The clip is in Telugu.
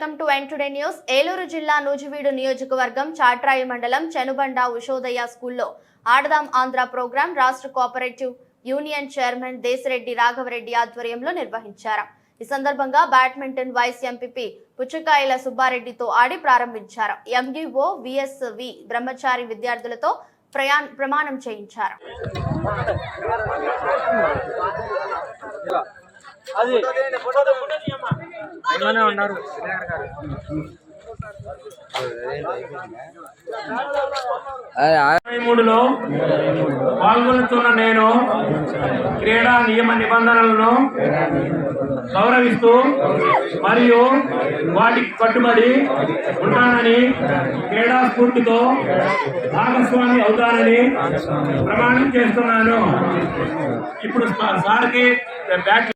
Welcome to N today news. Eluru జిల్లా నూజివీడు నియోజకవర్గం చాట్రాయి మండలం చెనుబండ ఉషోదయ స్కూల్లో ఆడదాం ఆంధ్ర ప్రోగ్రాం రాష్ట్ర cooperative union chairman Desareddy Raghavareddy ఆధ్వర్యంలో నిర్వహించారు. ఈ సందర్భంగా బ్యాడ్మింటన్ వైస్ ఎంపీపీ పుచ్చకాయల సుబ్బారెడ్డితో ఆడి ప్రారంభించారు. ఎంఈఓ విఎస్వి బ్రహ్మచారి విద్యార్థులతో ప్రమాణం చేయించారు. మూడులో పాల్గొనుతున్న నేను క్రీడా నియమ నిబంధనలను గౌరవిస్తూ మరియు వాటికి కట్టుబడి ఉంటానని క్రీడా స్ఫూర్తితో భాగస్వామి అవుతానని ప్రమాణం చేస్తున్నాను. ఇప్పుడు సార్కి బ్యాట్